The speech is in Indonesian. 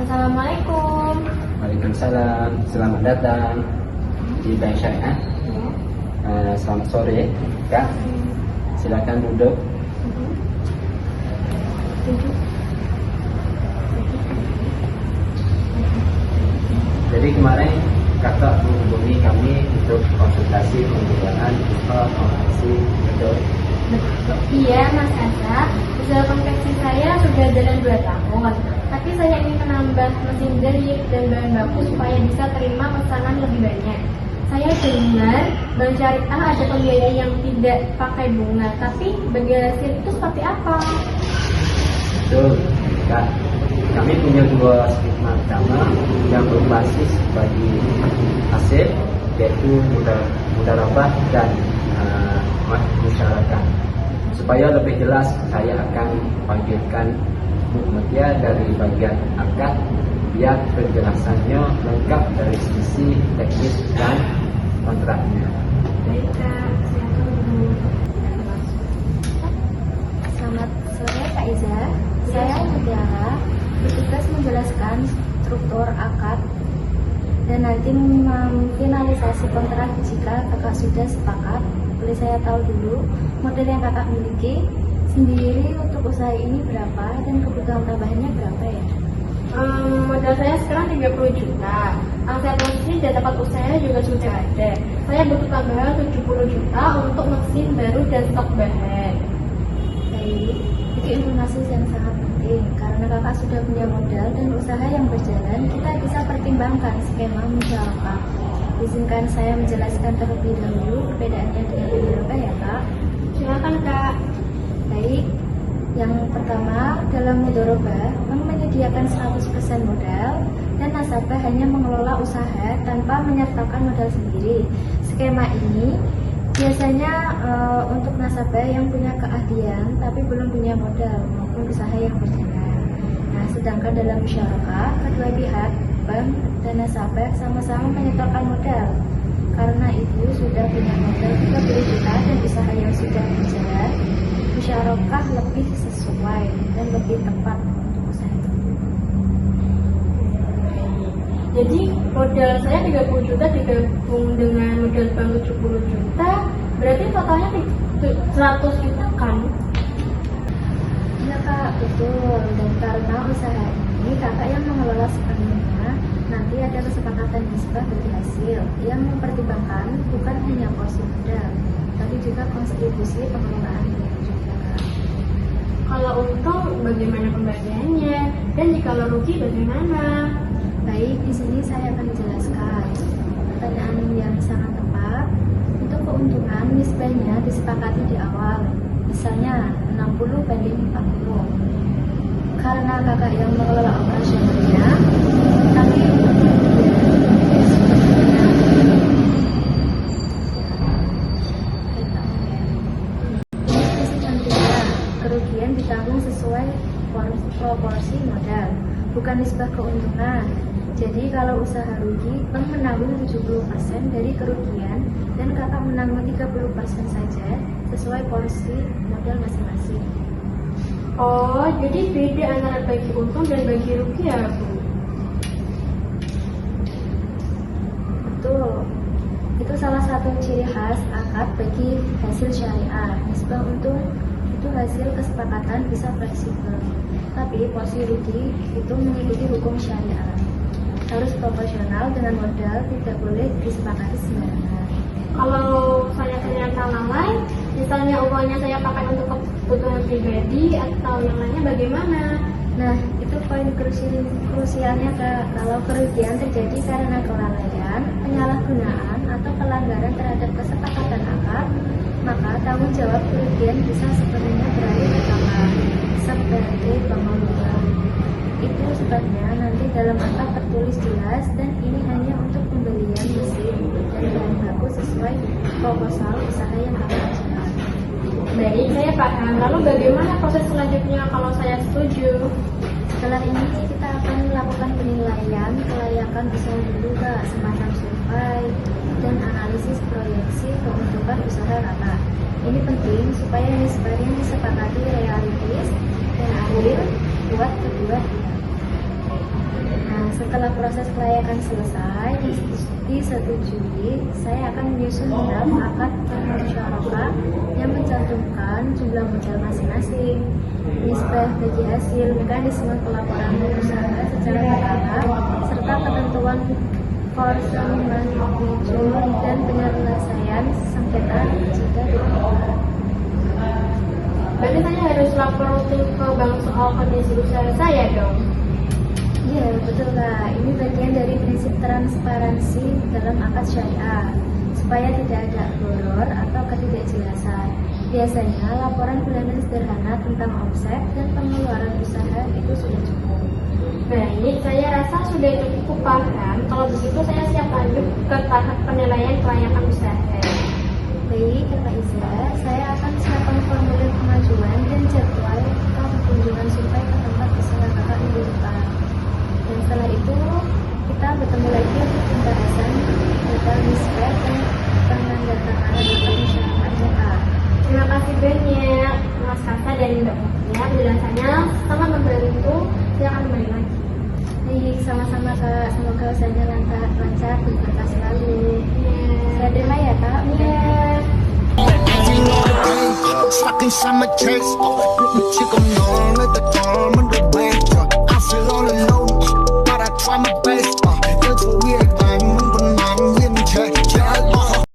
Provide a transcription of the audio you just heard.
Assalamualaikum. Waalaikumsalam, selamat datang di Bank Syariah. Selamat sore, Kak. Silakan duduk. Jadi kemarin Kakak menghubungi kami untuk konsultasi pembiayaan konveksi, betul? Iya, Mas Asa. Usaha konveksi saya sudah jalan 2 tahun. Tapi saya ingin menambah mesin jahit dan bahan baku supaya bisa terima pesanan lebih banyak. Saya dengar Bank Syariah ada pembiayaan yang tidak pakai bunga. Tapi bagi hasil itu seperti apa? Betul, Kak. Kami punya 2 skema utama yang berbasis bagi hasil, yaitu mudharabah dan musyarakah. Supaya lebih jelas, saya akan panggilkan Bu Mutia dari bagian akad biar penjelasannya lengkap dari sisi teknis dan kontraknya. Baik, Kak. Saya tunggu. Selamat sore Kak Iza. Saya Mutiara, bertugas menjelaskan struktur akad dan nanti memfinalisasi kontrak jika kakak sudah sepakat. Boleh saya tahu dulu model yang kakak miliki sendiri untuk usaha ini berapa dan kebutuhan tambahannya berapa ya? Modal saya sekarang 30 juta. Aset mesin dan tempat usaha juga sudah ada. Saya butuh tambahan 70 juta untuk mesin baru dan stok bahan. Baik, itu informasi yang sangat penting karena kakak sudah punya modal dan usaha yang berjalan. Kita bisa pertimbangkan skema musyawarah. Izinkan saya menjelaskan terlebih dahulu perbedaannya dengan musyawarah ya Kak. Silakan, Kak. Baik, yang pertama dalam mudharabah bank menyediakan 100% modal dan nasabah hanya mengelola usaha tanpa menyertakan modal sendiri. Skema ini biasanya untuk nasabah yang punya keahlian tapi belum punya modal maupun usaha yang berjalan. Nah, sedangkan dalam musyawarah kedua pihak bank dan nasabah sama-sama menyetorkan modal. Karena itu sudah punya modal 30 juta dan usaha yang sudah berjalan, musyawarah lebih sesuai dan lebih tepat untuk usaha itu. Jadi modal saya 30 juta digabung dengan modal bank 70 juta, berarti totalnya 100 juta kan? Iya Kak, betul. Dan karena usaha ini kakak yang mengelola sepenuhnya, nanti ada kesepakatan nisbah bagi hasil yang mempertimbangkan bukan hanya porsi modal, tapi juga kontribusi pengelolaan juga. Kalau untung bagaimana pembagiannya? Dan jika rugi bagaimana? Baik, di sini saya akan menjelaskan. Pertanyaan yang sangat tepat. Untuk keuntungan nisbahnya disepakati di awal. Misalnya 60/40. Karena kakak yang mengelola operasionalnya, tapi kerugian ditanggung sesuai proporsi modal, bukan nisbah keuntungan. Jadi kalau usaha rugi, bank menanggung 70% dari kerugian dan kakak menanggung 30% saja sesuai porsi modal masing-masing. Oh, jadi beda antara bagi untung dan bagi rugi ya, Bu? Betul. Itu salah satu ciri khas akad bagi hasil syariah. Nisbah untung itu hasil kesepakatan bisa fleksibel. Tapi porsi rugi itu mengikuti hukum syariah. Harus proporsional dengan modal, tidak boleh disepakati sembarangan. Kalau saya ternyata lalai, misalnya uangnya saya pakai untuk kebutuhan pribadi atau yang lainnya bagaimana? Nah, itu poin krusialnya Kak. Kalau kerugian terjadi karena kelalaian, penyalahgunaan, atau pelanggaran terhadap kesepakatan akad, maka tanggung jawab kerugian bisa sepenuhnya beralih ke kakak. sebagai pengelola. Itu sebabnya nanti dalam akad tertulis jelas dan ini hanya untuk pembelian mesin dan bahan baku sesuai proposal usaha yang akan dijual. Baik, saya paham. Lalu bagaimana proses selanjutnya kalau saya setuju? Setelah ini kita akan melakukan penilaian kelayakan usaha dulu Kak, semacam survei dan analisis proyeksi keuntungan usaha Kakak. Ini penting supaya nisbahnya disepakati realistis dan adil buat kedua pihak. Nah, setelah proses kelayakan selesai disetujui, saya akan menyusun draft akad musyawarah yang mencantumkan jumlah modal masing-masing, nisbah bagi hasil, mekanisme pelaporan usaha secara bertahap, serta ketentuan force majeure dan penyelesaian sengketa jika diperlukan. Berarti saya harus lapor rutin ke bank soal kondisi usaha saya dong? Iya, betul Kak. Ini bagian dari prinsip transparansi dalam akad syariah, supaya tidak ada boror atau ketidakjelasan. Biasanya laporan bulanan sederhana tentang omset dan pengeluaran usaha itu sudah cukup. Baik, saya rasa sudah cukup paham. Kalau begitu saya siap lanjut ke tahap penilaian kelayakan usaha. Baik, Kakak Iza, saya akan siapkan formulir pengajuan dan jadwal kunjungan survei ke tempat usaha Kakak minggu depan. Dan setelah itu, kita bertemu lagi untuk pembahasan data nisbah dan penandatanganan akad musyawarah Kakak. Terima kasih banyak Mas Kasa dan Mbak Mutia. Penjelasannya sangat membantu. Saya akan kembali lagi. Baik, sama-sama Kak. Semoga usahanya lancar dan berkah selalu. Saya terima ya Kak. Iya. Stuck inside my chest. Chick, I'm gone, let the dawn